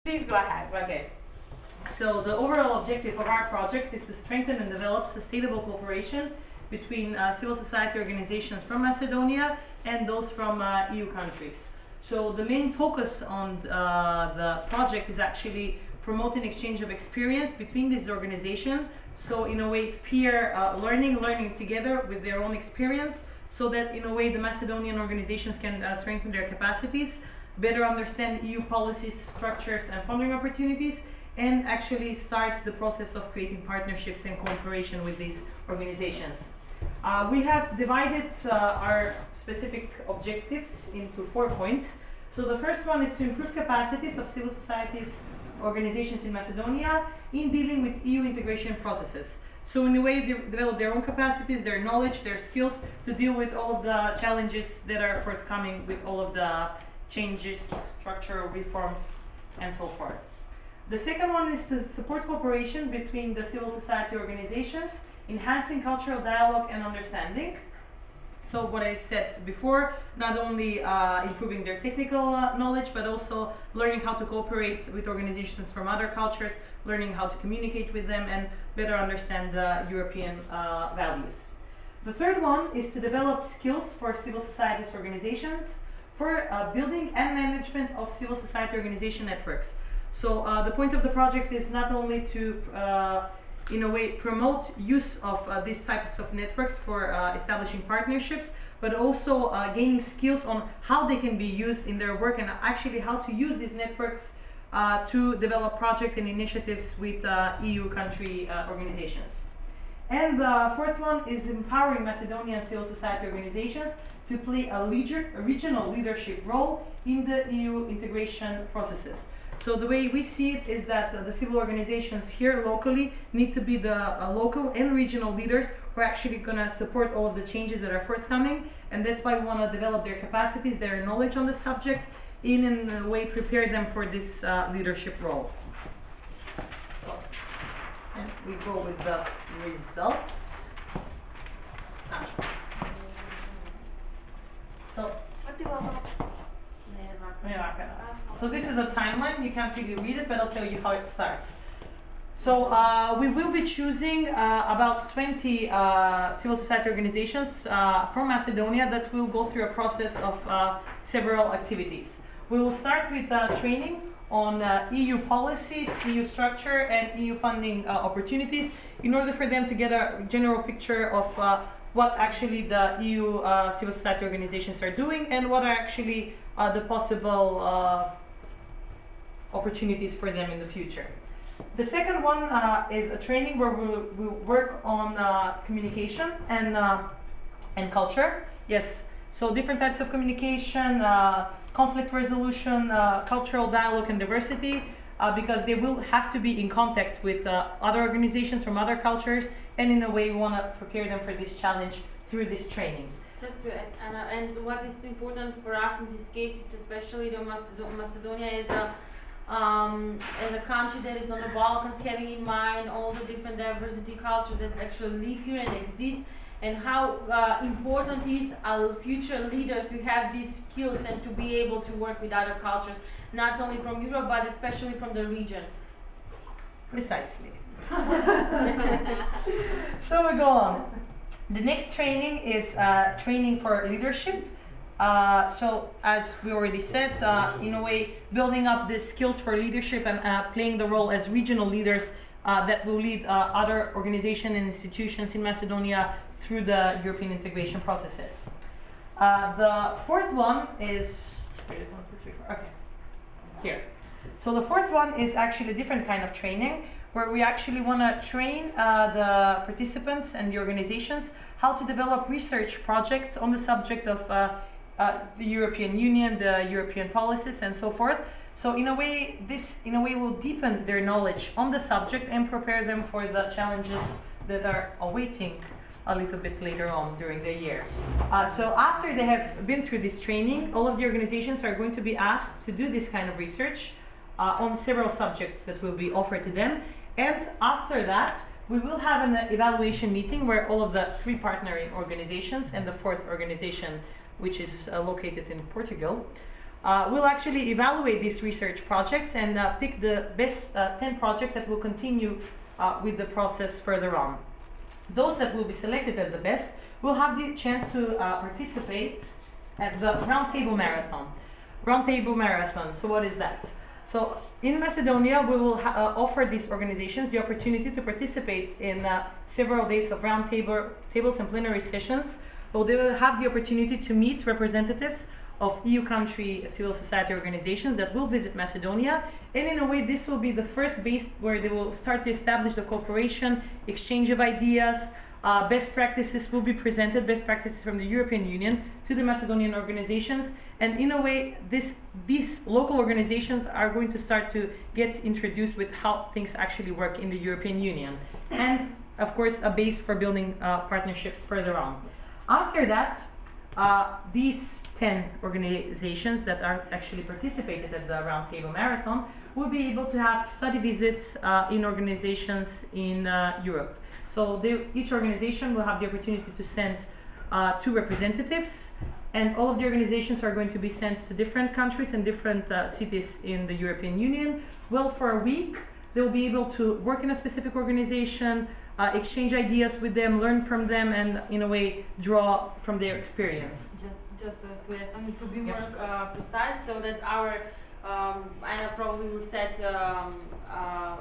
Please go ahead. Okay. So the overall objective of our project is to strengthen and develop sustainable cooperation between civil society organizations from Macedonia and those from EU countries. So the main focus on the project is actually promoting exchange of experience between these organizations. So in a way, peer learning together with their own experience, so that in a way the Macedonian organizations can strengthen their capacities, better understand EU policies, structures and funding opportunities, and actually start the process of creating partnerships and cooperation with these organizations. We have divided our specific objectives into 4 points. So the first one is to improve capacities of civil societies organizations in Macedonia in dealing with EU integration processes. So in a way, they develop their own capacities, their knowledge, their skills to deal with all of the challenges that are forthcoming with all of the changes, structural reforms, and so forth. The second one is to support cooperation between the civil society organizations, enhancing cultural dialogue and understanding. So what I said before, not only improving their technical knowledge, but also learning how to cooperate with organizations from other cultures, learning how to communicate with them and better understand the European values. The third one is to develop skills for civil societies organizations for building and management of civil society organization networks. So the point of the project is not only to in a way promote use of these types of networks for establishing partnerships, but also gaining skills on how they can be used in their work and actually how to use these networks to develop projects and initiatives with EU country organizations. And the fourth one is empowering Macedonian civil society organizations to play a regional leadership role in the EU integration processes. So the way we see it is that the civil organizations here locally need to be the local and regional leaders who are actually going to support all of the changes that are forthcoming, and that's why we want to develop their capacities, their knowledge on the subject, in a way prepare them for this leadership role. So, and we go with the results. So this is a timeline, you can't really read it, but I'll tell you how it starts. So we will be choosing about 20 civil society organizations from Macedonia that will go through a process of several activities. We will start with training on EU policies, EU structure and EU funding opportunities in order for them to get a general picture of what actually the EU civil society organizations are doing and what are actually the possible opportunities for them in the future. The second one is a training where we'll work on communication and culture. Yes, so different types of communication, conflict resolution, cultural dialogue and diversity, because they will have to be in contact with other organizations from other cultures, and in a way we want to prepare them for this challenge through this training. Just to add, Anna, and what is important for us in this case is especially the Macedonia is a country that is on the Balkans, having in mind all the different diversity cultures that actually live here and exist, and how important is a future leader to have these skills and to be able to work with other cultures, not only from Europe but especially from the region. Precisely. So we go on. The next training is training for leadership. So as we already said, in a way building up the skills for leadership and playing the role as regional leaders that will lead other organizations and institutions in Macedonia through the European integration processes. The fourth one is, okay, here. So the fourth one is actually a different kind of training, where we actually want to train the participants and the organizations how to develop research projects on the subject of the European Union, the European policies and so forth. So in a way, this will deepen their knowledge on the subject and prepare them for the challenges that are awaiting a little bit later on during the year. So after they have been through this training, all of the organizations are going to be asked to do this kind of research on several subjects that will be offered to them. And after that, we will have an evaluation meeting where all of the 3 partnering organizations and the 4th organization, which is located in Portugal, we'll actually evaluate these research projects and pick the best 10 projects that will continue with the process further on. Those that will be selected as the best will have the chance to participate at the Roundtable Marathon. Roundtable Marathon, so what is that? So in Macedonia, we will offer these organizations the opportunity to participate in several days of roundtables and plenary sessions. Well, they will have the opportunity to meet representatives of EU country civil society organizations that will visit Macedonia, and in a way this will be the first base where they will start to establish the cooperation, exchange of ideas, best practices will be presented, best practices from the European Union to the Macedonian organizations, and in a way these local organizations are going to start to get introduced with how things actually work in the European Union, and of course a base for building partnerships further on. After that, these 10 organizations that are actually participated at the Roundtable Marathon will be able to have study visits in organizations in Europe. So each organization will have the opportunity to send 2 representatives, and all of the organizations are going to be sent to different countries and different cities in the European Union. Well, for a week, they will be able to work in a specific organization, exchange ideas with them, learn from them, and in a way draw from their experience. Just to add something to be more precise, so that our Anna probably will set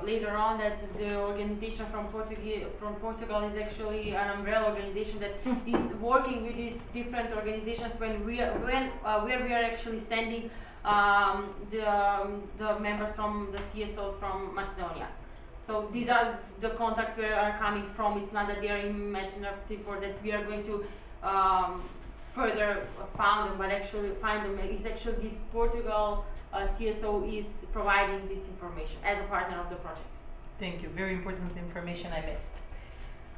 later on that the organization from Portugal is actually an umbrella organization that is working with these different organizations where we are actually sending the members from the CSOs from Macedonia. So these are the contacts where are coming from. It's not that they are imaginative or that we are going to further found them, but actually find them. It's actually this Portugal CSO is providing this information as a partner of the project. Thank you. Very important information I missed.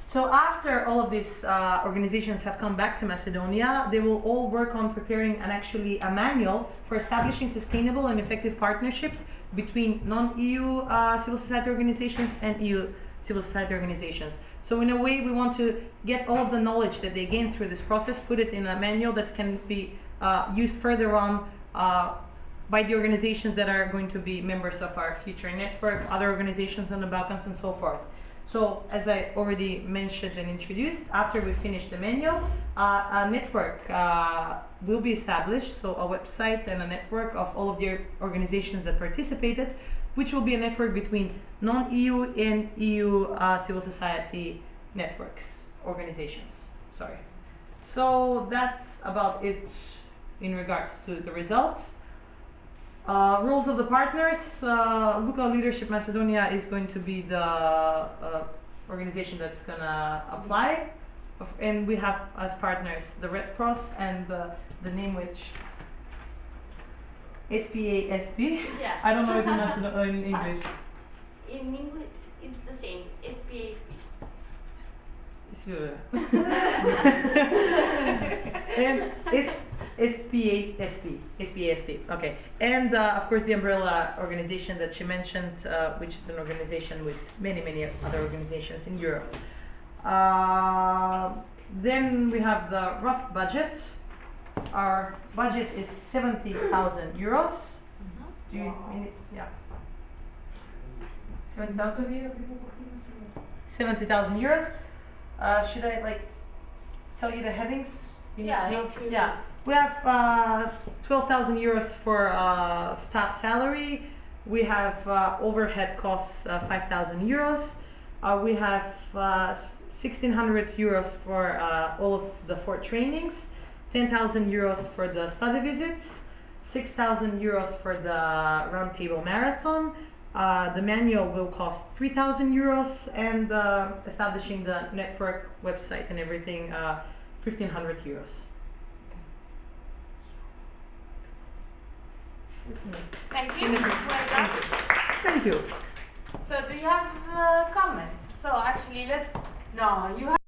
So after all of these organizations have come back to Macedonia, they will all work on preparing a manual for establishing sustainable and effective partnerships between non-EU civil society organizations and EU civil society organizations. So in a way, we want to get all of the knowledge that they gain through this process, put it in a manual that can be used further on by the organizations that are going to be members of our future network, other organizations on the Balkans, and so forth. So, as I already mentioned and introduced, after we finish the manual, a network will be established, so a website and a network of all of the organizations that participated, which will be a network between non-EU and EU civil society organizations. Sorry. So, that's about it in regards to the results. Roles of the partners. Luka Leadership Macedonia is going to be the organization that's going to apply, and we have as partners the Red Cross and the name which SPASP. Yeah. I don't know if in English. In English, it's the same. SPA. And SPASP, okay. And of course the umbrella organization that she mentioned, which is an organization with many other organizations in Europe. Then we have the rough budget. Our budget is 70,000 euros. Do you mean it? Yeah. 70,000 euros. Should I tell you the headings? Yeah. We have 12,000 euros for staff salary. We have overhead costs 5,000 euros. We have 1,600 euros for all of the 4 trainings, 10,000 euros for the study visits, 6,000 euros for the Roundtable Marathon. The manual will cost 3,000 euros, and establishing the network website and everything, 1,500 euros. Thank you. Well done. Thank you. So do you have comments? So actually, you have